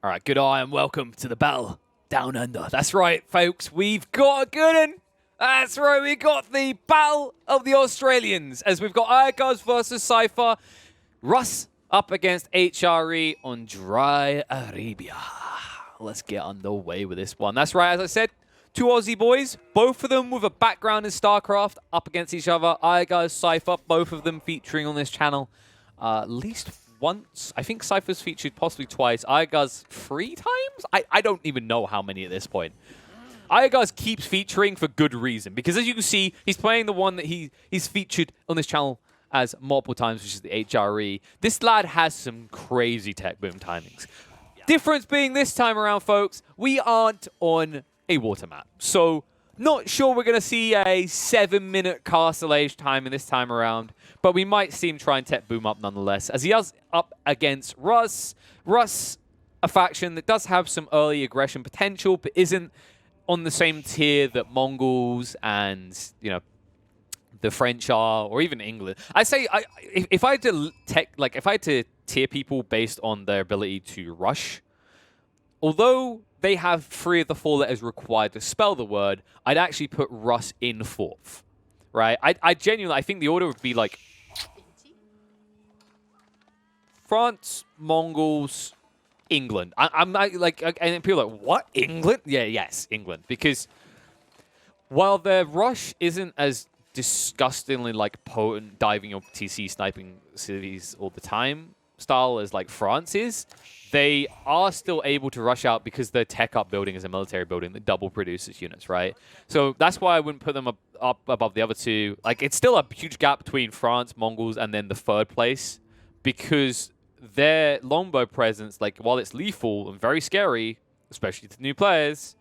All right, good eye and welcome to the battle down under. That's right, folks. We've got a good one. That's right, we got the battle of the Australians as we've got Iaguz versus Cypher. Russ up against HRE on Dry Arabia. Let's get underway with this one. That's right, as I said, two Aussie boys, both of them with a background in StarCraft, up against each other. Iaguz, Cypher, both of them featuring on this channel at least once. I think Cypher's featured possibly twice. Iaguz 3 times? I don't even know how many at this point. Iaguz keeps featuring for good reason, because as you can see, he's playing the one that he's featured on this channel as multiple times, which is the HRE. This lad has some crazy tech boom timings. Difference being this time around, folks, we aren't on a water map. So not sure we're going to see a 7-minute castle age timing this time around, but we might see him try and tech boom up nonetheless, as he is up against Russ. Russ, a faction that does have some early aggression potential, but isn't on the same tier that Mongols and, you know, the French are, or even England. I say, if I had to if I had to tier people based on their ability to rush, although they have 3 of the 4 letters required to spell the word, I'd actually put Russ in 4th, right? I genuinely, I think the order would be like France, Mongols, England. I'm not like, and people are like, what? England? Yeah, yes, England. Because while their rush isn't as disgustingly like potent diving your TC sniping cities all the time style as like France is, they are still able to rush out because their tech up building is a military building that double produces units, right? So that's why I wouldn't put them up above the other two. Like, it's still a huge gap between France, Mongols, and then the 3rd place, because their longbow presence, like, while it's lethal and very scary, especially to new players,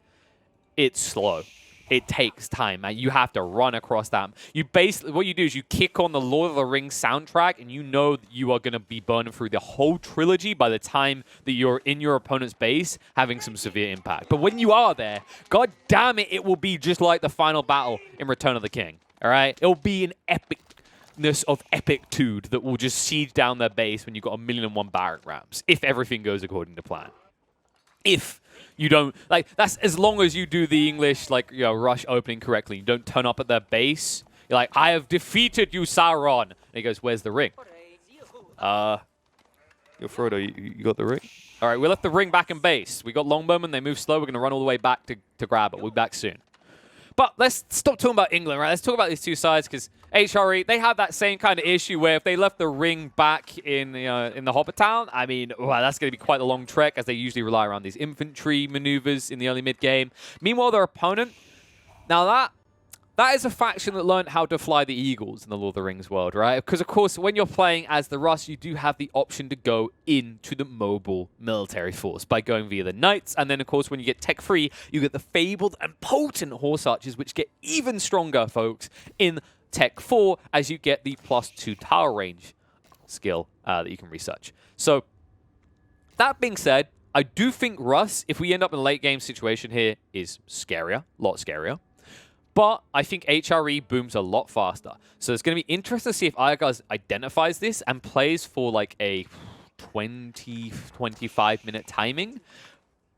it's slow. It takes time, man. You have to run across that. You basically, what you do is you kick on the Lord of the Rings soundtrack, and you know that you are going to be burning through the whole trilogy by the time that you're in your opponent's base, having some severe impact. But when you are there, god damn it, it will be just like the final battle in Return of the King. All right, it'll be an epicness of epictude that will just siege down their base when you've got 1,000,001 barrack rams, if everything goes according to plan. If you don't, like, that's as long as you do the English, like, you know, rush opening correctly. You don't turn up at their base. You're like, I have defeated you, Sauron. And he goes, where's the ring? Yo, Frodo, you got the ring? All right, we left the ring back in base. We got Longbowmen. They move slow. We're going to run all the way back to grab it. We'll be back soon. But let's stop talking about England, right? Let's talk about these two sides, because HRE, they have that same kind of issue where if they left the ring back in the Hobbit Town, I mean, wow, that's going to be quite a long trek, as they usually rely around these infantry maneuvers in the early mid-game. Meanwhile, their opponent, now that is a faction that learned how to fly the eagles in the Lord of the Rings world, right? Because, of course, when you're playing as the Russ, you do have the option to go into the mobile military force by going via the Knights. And then, of course, when you get tech-free, you get the fabled and potent Horse Archers, which get even stronger, folks, in Tech 4 as you get the +2 tower range skill that you can research. So, that being said, I do think Russ, if we end up in a late-game situation here, is scarier, a lot scarier. But I think HRE booms a lot faster. So it's going to be interesting to see if Iaguz identifies this and plays for like a 20-25-minute timing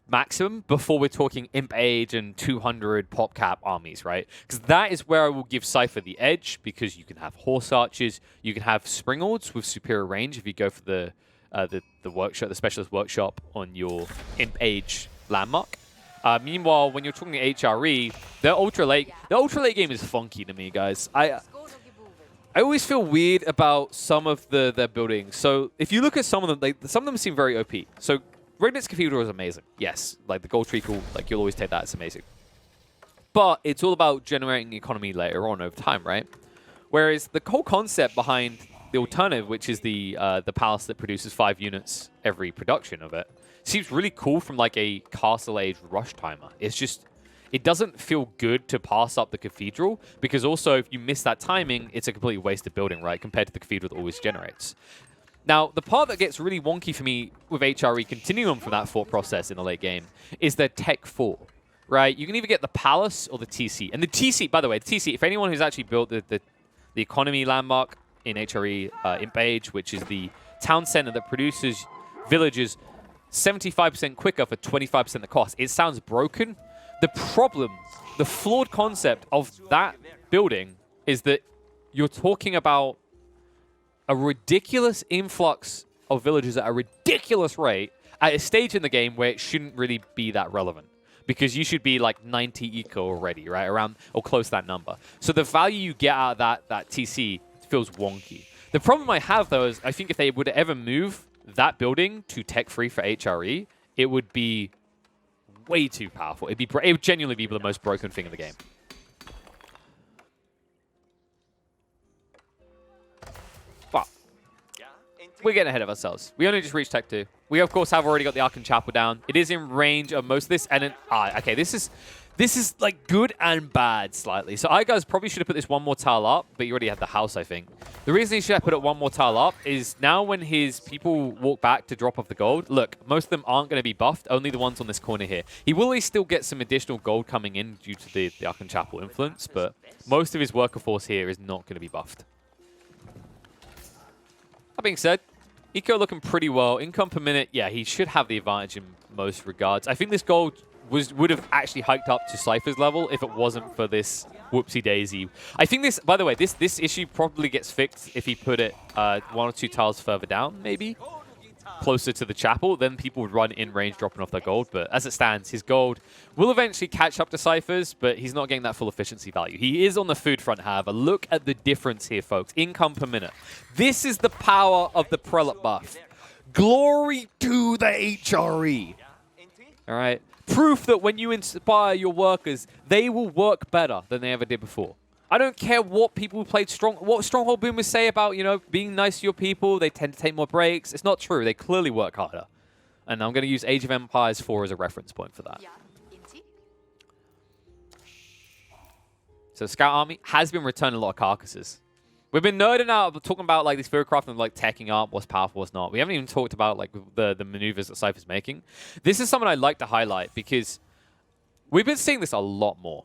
maximum before we're talking Imp Age and 200 pop cap armies, right? Because that is where I will give Cypher the edge, because you can have Horse Archers, you can have Springalds with superior range if you go for the workshop, the Specialist Workshop on your Imp Age landmark. Meanwhile, when you're talking to HRE, their ultra late game is funky to me, guys. I always feel weird about some of their buildings. So if you look at some of them, some of them seem very OP. So Regnitz Cathedral is amazing. Yes, like the gold treacle, like you'll always take that. It's amazing. But it's all about generating economy later on over time, right? Whereas the whole concept behind the alternative, which is the palace that produces 5 units every production of it, seems really cool from like a Castle Age rush timer. It's just, it doesn't feel good to pass up the Cathedral, because also if you miss that timing, it's a completely wasted building, right, compared to the Cathedral that always generates. Now, the part that gets really wonky for me with HRE continuing on from that thought process in the late game is their Tech 4, right? You can either get the Palace or the TC. And the TC, by the way, the TC, if anyone who's actually built the economy landmark in HRE Imp Age, which is the town center that produces villages 75% quicker for 25% the cost. It sounds broken. The problem, the flawed concept of that building is that you're talking about a ridiculous influx of villagers at a ridiculous rate at a stage in the game where it shouldn't really be that relevant. Because you should be like 90 eco already, right? Around or close to that number. So the value you get out of that TC feels wonky. The problem I have, though, is I think if they would ever move that building to tech-free for HRE, it would be way too powerful. It would genuinely be the most broken thing in the game. But we're getting ahead of ourselves. We only just reached Tech 2. We, of course, have already got the Ark and Chapel down. It is in range of most of this. And then, okay, this is like good and bad slightly. So I guys probably should have put this one more tile up, but you already have the house, I think. The reason he should have put it one more tile up is now when his people walk back to drop off the gold, look, most of them aren't going to be buffed, only the ones on this corner here. He will still get some additional gold coming in due to the Ark and Chapel influence, but most of his worker force here is not going to be buffed. That being said, Eco looking pretty well. Income per minute, yeah, he should have the advantage in most regards. I think this gold would have actually hiked up to Cypher's level if it wasn't for this whoopsie-daisy. I think this, by the way, this issue probably gets fixed if he put it 1 or 2 tiles further down, maybe, closer to the chapel. Then people would run in range dropping off their gold. But as it stands, his gold will eventually catch up to Cypher's, but he's not getting that full efficiency value. He is on the food front, however. Look at the difference here, folks. Income per minute. This is the power of the Prelate buff. Glory to the HRE. All right. Proof that when you inspire your workers, they will work better than they ever did before. I don't care what people who played what Stronghold Boomers say about, you know, being nice to your people. They tend to take more breaks. It's not true. They clearly work harder. And I'm going to use Age of Empires 4 as a reference point for that. So Scout Army has been returning a lot of carcasses. We've been nerding out, talking about like this Fearcraft and like teching up what's powerful, what's not. We haven't even talked about like the maneuvers that Cypher's making. This is something I'd like to highlight because we've been seeing this a lot more.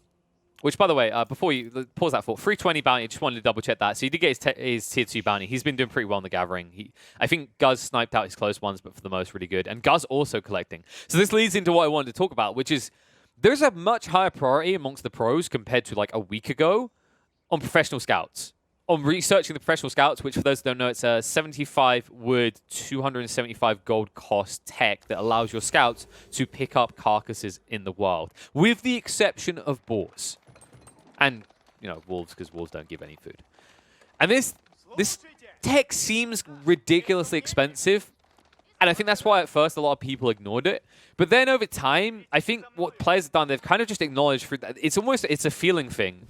Which, by the way, before you pause that for 320 bounty, I just wanted to double check that. So he did get his tier 2 bounty. He's been doing pretty well in the gathering. I think Guz sniped out his close ones, but for the most, really good. And Guz also collecting. So this leads into what I wanted to talk about, which is there's a much higher priority amongst the pros compared to like a week ago on professional scouts. On researching the professional scouts, which for those who don't know, it's a 75 wood, 275 gold cost tech that allows your scouts to pick up carcasses in the wild, with the exception of boars. And, you know, wolves, because wolves don't give any food. And this tech seems ridiculously expensive. And I think that's why at first a lot of people ignored it. But then over time, I think what players have done, they've kind of just acknowledged it's a feeling thing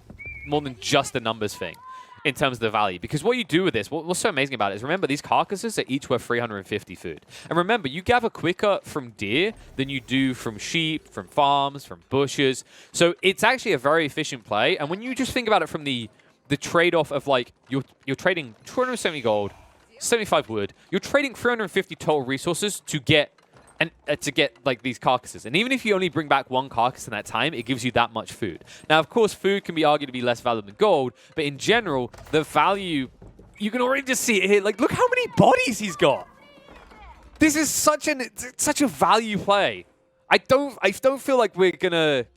more than just a numbers thing in terms of the value. Because what you do with this, what's so amazing about it is, remember, these carcasses are each worth 350 food. And remember, you gather quicker from deer than you do from sheep, from farms, from bushes. So it's actually a very efficient play. And when you just think about it from the trade-off of, like, you're trading 270 gold, 75 wood, you're trading 350 total resources to get like these carcasses. And even if you only bring back 1 carcass in that time, it gives you that much food. Now, of course, food can be argued to be less valuable than gold, but in general, the value, you can already just see it here. Like, look how many bodies he's got. This is such a value play. I don't feel like we're gonna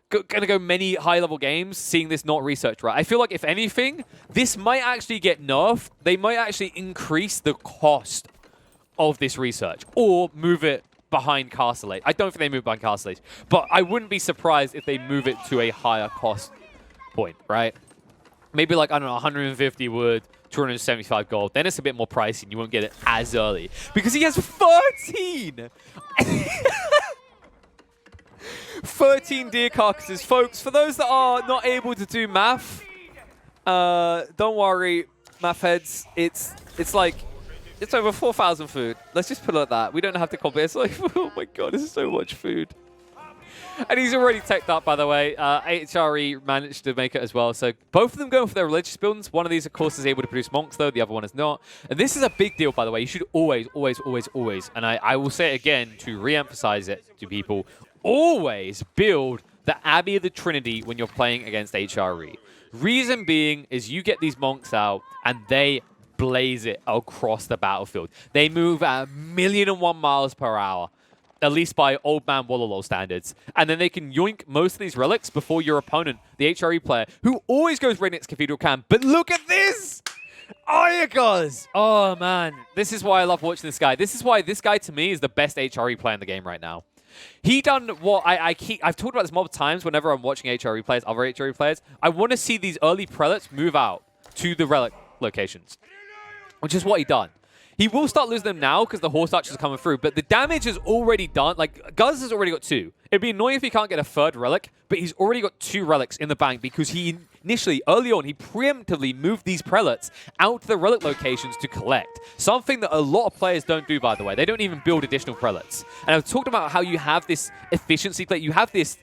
go many high-level games seeing this not researched right. I feel like, if anything, this might actually get nerfed. They might actually increase the cost of this research, or move it behind Castle Age. I don't think they move behind Castle Age, but I wouldn't be surprised if they move it to a higher cost point, right? Maybe like, I don't know, 150 wood, 275 gold. Then it's a bit more pricey and you won't get it as early. Because he has 13! 13 deer carcasses. Folks, for those that are not able to do math, don't worry, math heads. It's like, it's over 4,000 food. Let's just put it like that. We don't have to compare. It's like, oh my god, this is so much food. And he's already teched up, by the way. HRE managed to make it as well. So both of them going for their religious buildings. One of these, of course, is able to produce monks, though. The other one is not. And this is a big deal, by the way. You should always, and I will say it again to re-emphasize it to people, always build the Abbey of the Trinity when you're playing against HRE. Reason being is you get these monks out, and they blaze it across the battlefield. They move at 1,000,001 miles per hour, at least by Old Man Wololo standards. And then they can yoink most of these relics before your opponent, the HRE player, who always goes right next Cathedral, can. But look at this! Iagos! Oh, man. This is why I love watching this guy. This is why this guy, to me, is the best HRE player in the game right now. He done what I've talked about this multiple times whenever I'm watching HRE players, other HRE players. I want to see these early prelates move out to the relic locations, which is what he done. He will start losing them now because the horse archers are coming through, but the damage is already done. Like, Guz has already got 2. It'd be annoying if he can't get a 3rd relic, but he's already got 2 relics in the bank because he initially, early on, he preemptively moved these prelates out to the relic locations to collect. Something that a lot of players don't do, by the way. They don't even build additional prelates. And I've talked about how you have this efficiency play. You have this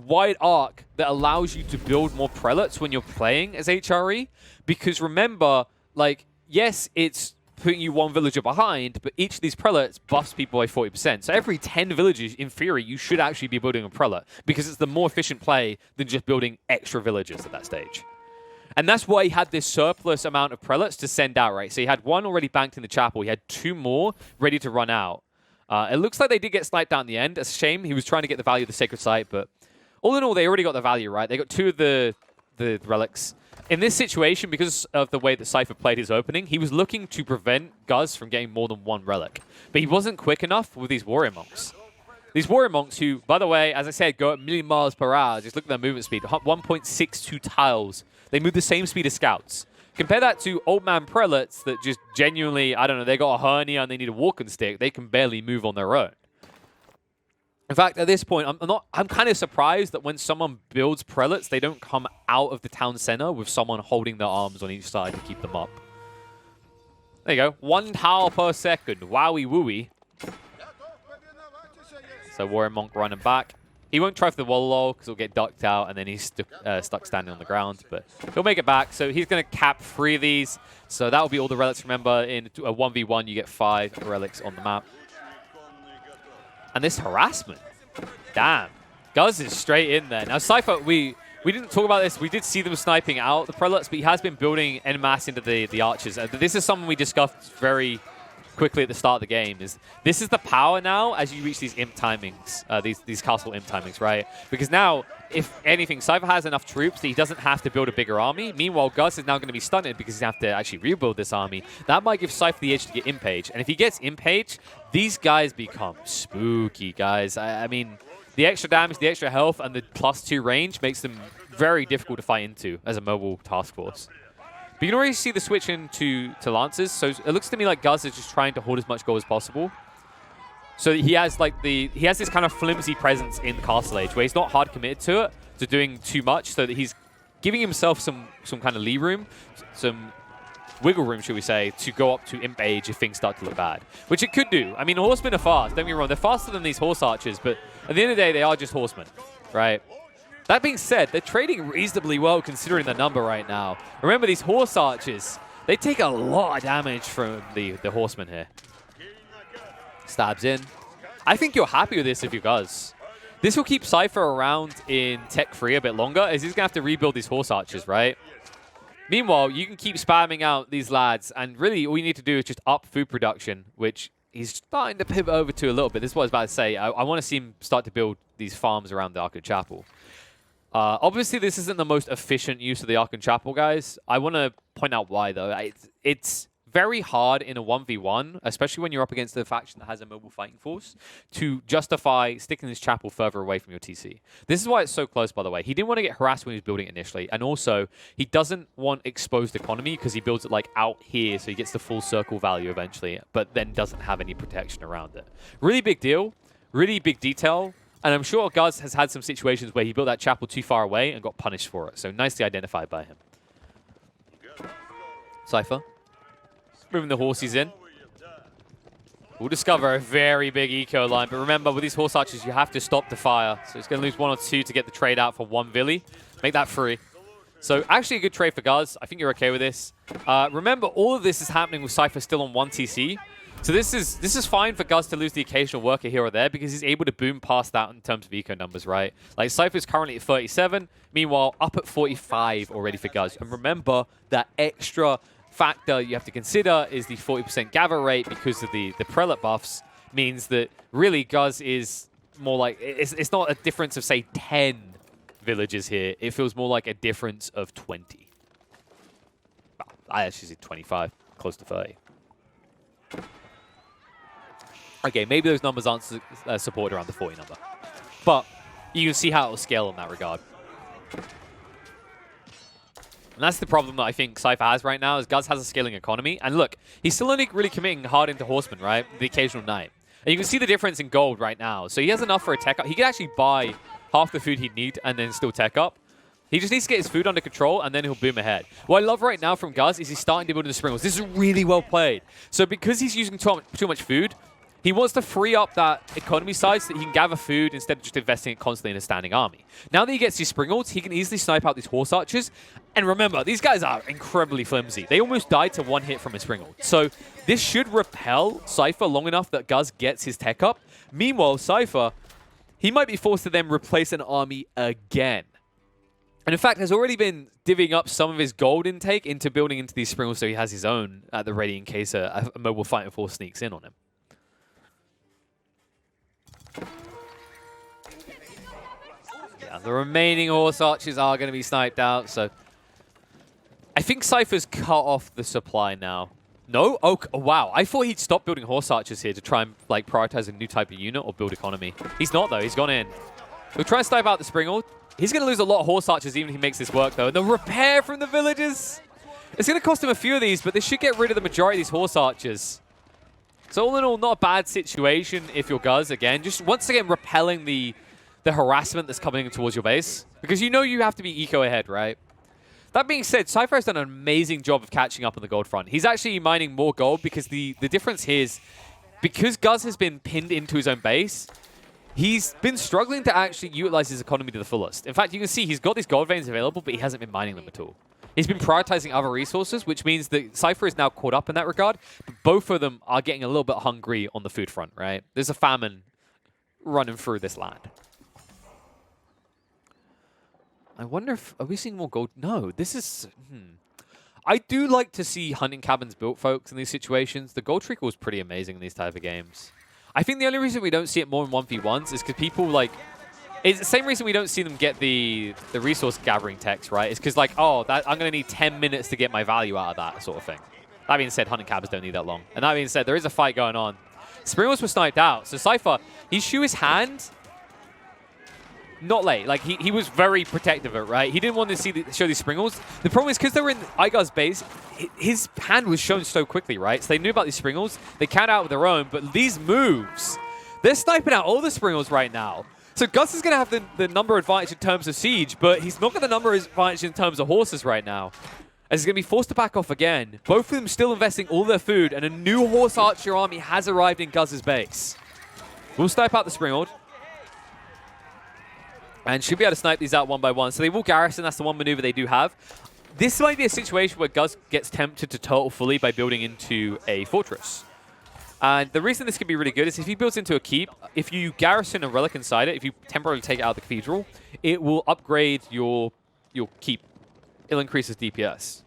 wide arc that allows you to build more prelates when you're playing as HRE. Because remember, like, yes, it's putting you 1 villager behind, but each of these prelates buffs people by 40%. So every 10 villages, in theory, you should actually be building a prelate because it's the more efficient play than just building extra villagers at that stage. And that's why he had this surplus amount of prelates to send out, right? So he had 1 already banked in the chapel. He had 2 more ready to run out. It looks like they did get sniped down in the end. It's a shame. He was trying to get the value of the sacred site, but all in all, they already got the value, right? They got 2 of the relics. In this situation, because of the way that Cypher played his opening, he was looking to prevent Guz from getting more than 1 relic. But he wasn't quick enough with these warrior monks. These warrior monks who, by the way, as I said, go at 1,000,000 miles per hour. Just look at their movement speed. 1.62 tiles. They move the same speed as scouts. Compare that to old man prelates that just genuinely, I don't know, they got a hernia and they need a walking stick. They can barely move on their own. In fact, at this point, I'm kind of surprised that when someone builds prelates, they don't come out of the town center with someone holding their arms on each side to keep them up. There you go. 1 tile per second. Wowie wooey. So Warrior Monk running back. He won't try for the wall because he'll get ducked out and then he's stuck standing on the ground. But he'll make it back. So he's going to cap 3 of these. So that will be all the relics. Remember, in a 1v1, you get 5 relics on the map. And this harassment, damn. Guz is straight in there. Now, Cypher, we didn't talk about this. We did see them sniping out the prelates, but he has been building en masse into the archers. This is something we discussed very quickly at the start of the game. This is the power now as you reach these imp timings, these castle imp timings, right? Because now, if anything, Cypher has enough troops that he doesn't have to build a bigger army. Meanwhile, Guz is now going to be stunted because he's going to have to actually rebuild this army. That might give Cypher the edge to get imp page. And if he gets imp page, these guys become spooky, guys. I mean, the extra damage, the extra health, and the +2 range makes them very difficult to fight into as a mobile task force. But you can already see the switch into Lancers, so it looks to me like Guz is just trying to hold as much gold as possible. So he has like he has this kind of flimsy presence in Castle Age where he's not hard committed to it, to doing too much, so that he's giving himself some kind of lee room, some wiggle room, should we say, to go up to Imp Age if things start to look bad. Which it could do. I mean, horsemen are fast, don't get me wrong. They're faster than these horse archers, but at the end of the day, they are just horsemen, right? That being said, they're trading reasonably well considering the number right now. Remember, these horse archers, they take a lot of damage from the horsemen here. Stabs in. I think you're happy with this if you Guz. This will keep Cypher around in Tech 3 a bit longer, as he's going to have to rebuild these horse archers, right? Meanwhile, you can keep spamming out these lads, and really all you need to do is just up food production, which he's starting to pivot over to a little bit. This is what I was about to say. I want to see him start to build these farms around the Archon Chapel. Obviously, this isn't the most efficient use of the Archon Chapel, guys. I want to point out why, though. It's very hard in a 1v1, especially when you're up against a faction that has a mobile fighting force, to justify sticking this chapel further away from your TC. This is why it's so close, by the way. He didn't want to get harassed when he was building it initially, and also, he doesn't want exposed economy because he builds it like out here, so he gets the full circle value eventually, but then doesn't have any protection around it. Really big deal, really big detail, and I'm sure Guz has had some situations where he built that chapel too far away and got punished for it, so nicely identified by him. Cypher. Moving the horses in. We'll discover a very big eco line, but remember, with these horse archers, you have to stop the fire. So it's going to lose 1 or 2 to get the trade out for 1 Villi. Make that 3. So actually a good trade for Guz. I think you're okay with this. Remember, all of this is happening with Cypher still on 1 TC. So this is fine for Guz to lose the occasional worker here or there because he's able to boom past that in terms of eco numbers, right? Like Cypher's currently at 37, meanwhile up at 45 already for Guz. And remember that extra factor you have to consider is the 40% gather rate because of the prelate buffs, means that really Guz is more like, it's not a difference of, say, 10 villages here. It feels more like a difference of 20. Well, I actually said 25, close to 30. Okay, maybe those numbers aren't supported around the 40 number. But you can see how it will scale in that regard. And that's the problem that I think Cypher has right now, is Guz has a scaling economy. And look, he's still only really committing hard into Horseman, right? The occasional Knight. And you can see the difference in gold right now. So he has enough for a tech up. He can actually buy half the food he'd need and then still tech up. He just needs to get his food under control, and then he'll boom ahead. What I love right now from Guz is he's starting to build in the Springles. This is really well played. So because he's using too much food, he wants to free up that economy side so that he can gather food instead of just investing it constantly in a standing army. Now that he gets these Springles, he can easily snipe out these Horse Archers. And remember, these guys are incredibly flimsy. They almost died to one hit from a Springle. So this should repel Cypher long enough that Guz gets his tech up. Meanwhile, Cypher, he might be forced to then replace an army again. And in fact, has already been divvying up some of his gold intake into building into these Springles so he has his own at the ready in case a mobile fighting force sneaks in on him. Yeah, the remaining Horse Archers are going to be sniped out, so I think Cypher's cut off the supply now. No? Oh, wow. I thought he'd stop building Horse Archers here to try and like prioritize a new type of unit or build economy. He's not, though. He's gone in. We'll try and snipe out the Springle. He's going to lose a lot of Horse Archers even if he makes this work, though. And the repair from the villagers. It's going to cost him a few of these, but they should get rid of the majority of these Horse Archers. So all in all, not a bad situation if you're Guz. Again, just once again repelling the harassment that's coming towards your base. Because you know you have to be eco ahead, right? That being said, Cypher has done an amazing job of catching up on the gold front. He's actually mining more gold because the difference here is because Guz has been pinned into his own base, he's been struggling to actually utilize his economy to the fullest. In fact, you can see he's got these gold veins available, but he hasn't been mining them at all. He's been prioritizing other resources, which means that Cypher is now caught up in that regard. But both of them are getting a little bit hungry on the food front, right? There's a famine running through this land. I wonder if... Are we seeing more gold? No, this is... I do like to see hunting cabins built, folks, in these situations. The gold treacle is pretty amazing in these type of games. I think the only reason we don't see it more in 1v1s is because people, like... It's the same reason we don't see them get the resource gathering text, right? It's because, like, oh, I'm going to need 10 minutes to get my value out of that sort of thing. That being said, hunting cabins don't need that long. And that being said, there is a fight going on. Springles were sniped out. So Cypher, he shook his hand... Not late. Like, he was very protective of it, right? He didn't want to show these Springles. The problem is, because they were in Igor's base, his hand was shown so quickly, right? So they knew about these Springles. They counted out with their own, but these moves, they're sniping out all the Springles right now. So Guz is going to have the number advantage in terms of siege, but he's not got the number advantage in terms of horses right now. As he's going to be forced to back off again. Both of them still investing all their food, and a new Horse Archer army has arrived in Guz's base. We'll snipe out the Springald. And should be able to snipe these out one by one. So they will garrison. That's the one maneuver they do have. This might be a situation where Guz gets tempted to turtle fully by building into a fortress. And the reason this could be really good is if he builds into a keep, if you garrison a relic inside it, if you temporarily take it out of the cathedral, it will upgrade your keep. It'll increase his DPS.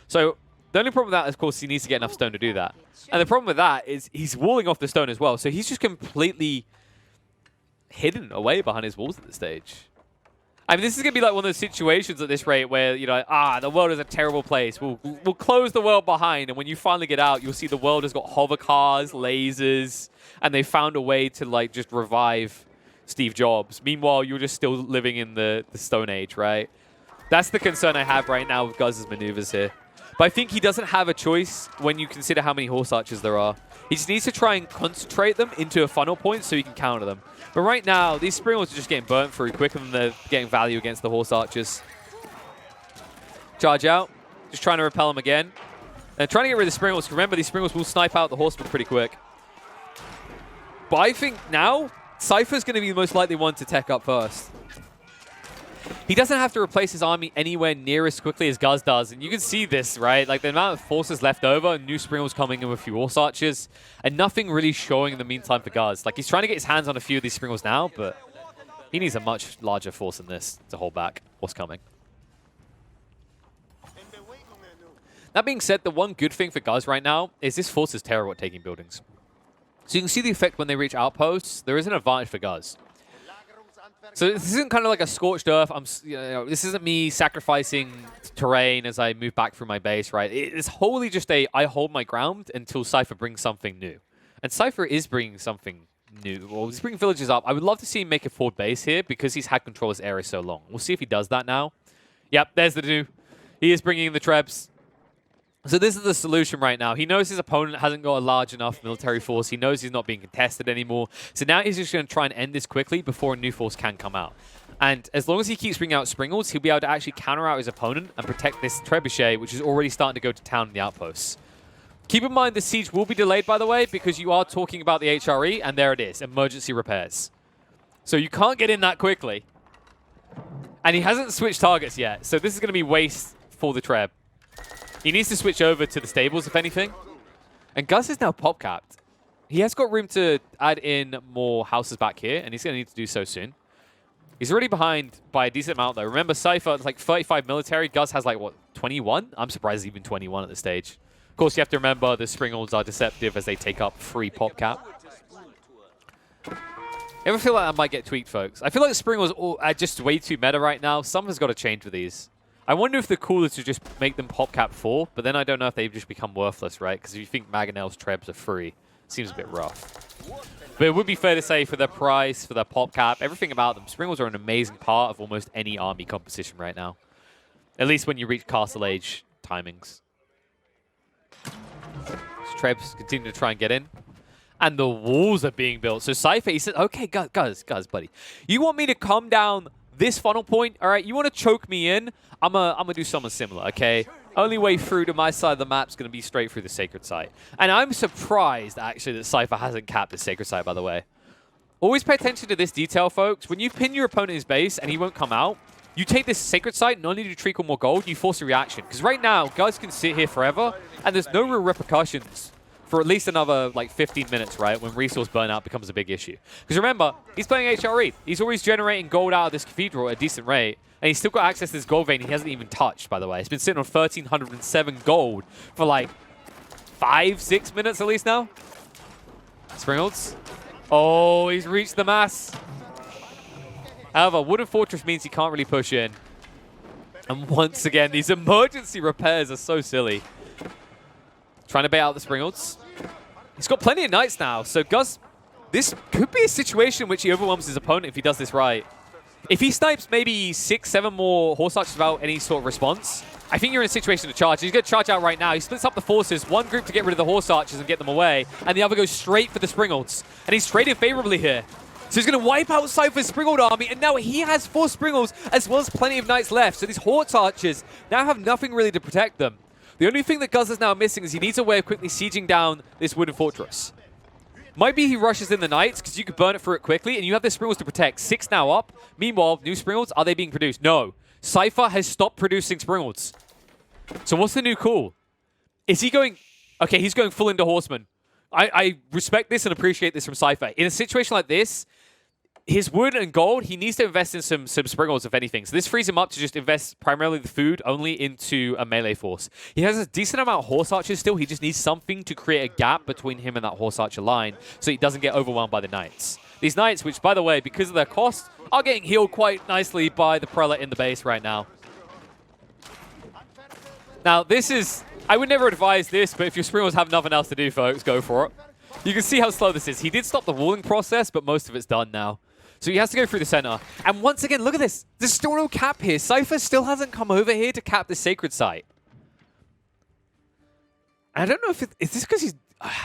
So the only problem with that is, of course, he needs to get enough stone to do that. And the problem with that is he's walling off the stone as well. So he's just completely hidden away behind his walls at this stage. I mean, this is going to be like one of those situations at this rate where, you know, the world is a terrible place. We'll close the world behind, and when you finally get out, you'll see the world has got hover cars, lasers, and they found a way to, like, just revive Steve Jobs. Meanwhile, you're just still living in the Stone Age, right? That's the concern I have right now with Guz's maneuvers here. But I think he doesn't have a choice when you consider how many Horse Archers there are. He just needs to try and concentrate them into a funnel point so he can counter them. But right now, these Springles are just getting burnt through quicker than they're getting value against the Horse Archers. Charge out. Just trying to repel them again. And trying to get rid of the Springles. Remember, these Springles will snipe out the Horsemen pretty quick. But I think now, Cypher's going to be the most likely one to tech up first. He doesn't have to replace his army anywhere near as quickly as Guz does. And you can see this, right? Like, the amount of forces left over, new Springles coming in with a few Horse Archers, and nothing really showing in the meantime for Guz. Like, he's trying to get his hands on a few of these Springles now, but he needs a much larger force than this to hold back what's coming. That being said, the one good thing for Guz right now is this force is terrible at taking buildings. So you can see the effect when they reach outposts. There is an advantage for Guz. So this isn't kind of like a scorched earth. This isn't me sacrificing terrain as I move back through my base, right? It's wholly just I hold my ground until Cypher brings something new. And Cypher is bringing something new. Well, he's bringing villages up. I would love to see him make a forward base here because he's had control of this area so long. We'll see if he does that now. Yep, there's the new. He is bringing in the Trebs. So this is the solution right now. He knows his opponent hasn't got a large enough military force. He knows he's not being contested anymore. So now he's just going to try and end this quickly before a new force can come out. And as long as he keeps bringing out Springles, he'll be able to actually counter out his opponent and protect this Trebuchet, which is already starting to go to town in the outposts. Keep in mind the siege will be delayed, by the way, because you are talking about the HRE, and there it is, emergency repairs. So you can't get in that quickly. And he hasn't switched targets yet, so this is going to be waste for the Treb. He needs to switch over to the stables, if anything. And Guz is now pop-capped. He has got room to add in more houses back here, and he's going to need to do so soon. He's already behind by a decent amount, though. Remember, Cypher, it's like 35 military. Guz has like, what, 21? I'm surprised he's even 21 at this stage. Of course, you have to remember the Springles are deceptive as they take up free pop-cap. Ever feel like that might get tweaked, folks? I feel like Springles are just way too meta right now. Something's got to change with these. I wonder if the cool is to just make them pop cap 4, but then I don't know if they've just become worthless, right? Because if you think Mangonel's Trebs are free, it seems a bit rough. But it would be fair to say for their price, for their pop cap, everything about them, Springles are an amazing part of almost any army composition right now. At least when you reach Castle Age timings. So Trebs continue to try and get in. And the walls are being built. So Cypher, he said, okay, Guz, buddy. You want me to come down this funnel point? All right, you want to choke me in? I'm gonna do something similar, okay? Only way through to my side of the map is going to be straight through the Sacred Site. And I'm surprised, actually, that Cypher hasn't capped the Sacred Site, by the way. Always pay attention to this detail, folks. When you pin your opponent in his base and he won't come out, you take this Sacred Site, not only do you trickle more gold, you force a reaction. Because right now, guys can sit here forever, and there's no real repercussions for at least another, like, 15 minutes, right, when resource burnout becomes a big issue. Because remember, he's playing HRE. He's always generating gold out of this cathedral at a decent rate, and he's still got access to this gold vein he hasn't even touched, by the way. It's been sitting on 1,307 gold for, like, 5-6 minutes at least now. Springles. Oh, he's reached the mass. However, Wooden Fortress means he can't really push in. And once again, these emergency repairs are so silly. Trying to bait out the Springles. He's got plenty of knights now, so Guz, this could be a situation in which he overwhelms his opponent if he does this right. If he snipes maybe 6-7 more horse archers without any sort of response, I think you're in a situation to charge. He's going to charge out right now. He splits up the forces, one group to get rid of the horse archers and get them away, and the other goes straight for the Springles. And he's traded favorably here. So he's going to wipe out Cypher's Springled army, and now he has 4 Springles as well as plenty of knights left. So these horse archers now have nothing really to protect them. The only thing that Guz is now missing is he needs a way of quickly sieging down this Wooden Fortress. Might be he rushes in the knights because you could burn it through it quickly, and you have the Springles to protect. 6 now up. Meanwhile, new Springles, are they being produced? No. Cypher has stopped producing Springles. So what's the new call? Is he going... Okay, he's going full into Horseman. I respect this and appreciate this from Cypher. In a situation like this, his wood and gold, he needs to invest in some Springles, if anything. So this frees him up to just invest primarily the food only into a melee force. He has a decent amount of horse archers still. He just needs something to create a gap between him and that horse archer line so he doesn't get overwhelmed by the knights. These knights, which, by the way, because of their cost, are getting healed quite nicely by the prelate in the base right now. Now, this is... I would never advise this, but if your Springles have nothing else to do, folks, go for it. You can see how slow this is. He did stop the walling process, but most of it's done now. So he has to go through the center. And once again, look at this. There's still no cap here. Cypher still hasn't come over here to cap the Sacred Site. I don't know if is this because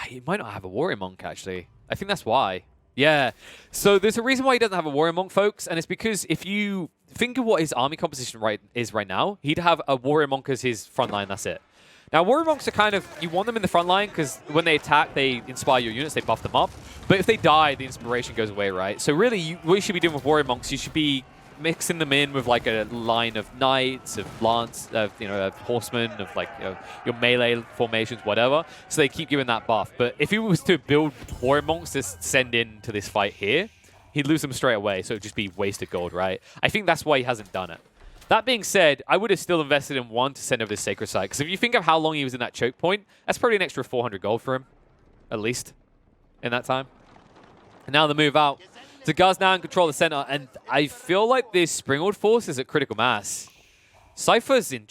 he might not have a Warrior Monk, actually. I think that's why. Yeah. So there's a reason why he doesn't have a Warrior Monk, folks. And it's because if you think of what his army composition is right now, he'd have a Warrior Monk as his front line. That's it. Now, Warrior Monks are kind of, you want them in the front line because when they attack, they inspire your units, they buff them up. But if they die, the inspiration goes away, right? So really, what you should be doing with Warrior Monks, you should be mixing them in with like a line of knights, of lance, of horsemen, of like your melee formations, whatever. So they keep giving that buff. But if he was to build Warrior Monks to send in to this fight here, he'd lose them straight away. So it'd just be wasted gold, right? I think that's why he hasn't done it. That being said, I would have still invested in 1 to send over to Sacred Site. Because if you think of how long he was in that choke point, that's probably an extra 400 gold for him. At least. In that time. And now the move out. So Guz now in control of the center. And I feel like this Springald force is at critical mass. Cypher's in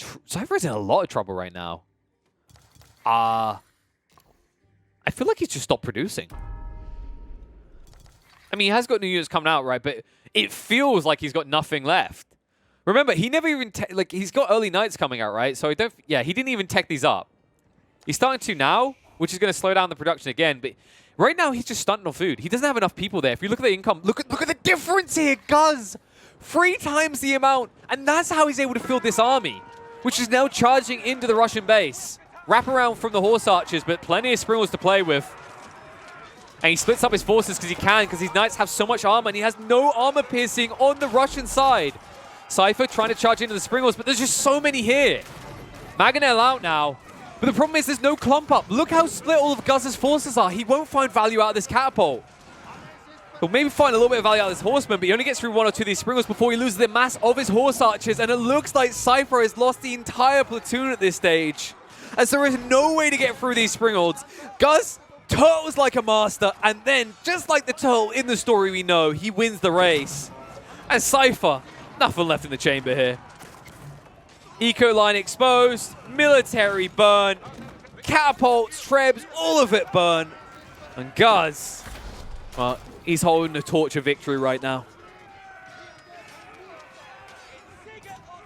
a lot of trouble right now. I feel like he's just stopped producing. I mean, he has got new units coming out, right? But it feels like he's got nothing left. Remember, he never even he's got early nights coming out, right? So he didn't even tech these up. He's starting to now, which is going to slow down the production again. But right now, he's just stunting on food. He doesn't have enough people there. If you look at the income, look at the difference here, Guz. 3 times the amount, and that's how he's able to field this army, which is now charging into the Russian base. Wrap around from the horse archers, but plenty of Springalds to play with. And he splits up his forces because he can, because his knights have so much armor, and he has no armor piercing on the Russian side. Cypher trying to charge into the Springalds, but there's just so many here. Mangonel out now. But the problem is there's no clump up. Look how split all of Guz's forces are. He won't find value out of this catapult. He'll maybe find a little bit of value out of this horseman, but he only gets through 1 or 2 of these Springals before he loses the mass of his horse archers, and it looks like Cypher has lost the entire platoon at this stage, as there is no way to get through these Springalds. Guz turtles like a master, and then, just like the turtle in the story we know, he wins the race. And Cypher, nothing left in the chamber here. Eco line exposed, military burn, catapults, trebs, all of it burn. And Guz, well, he's holding the torch of victory right now.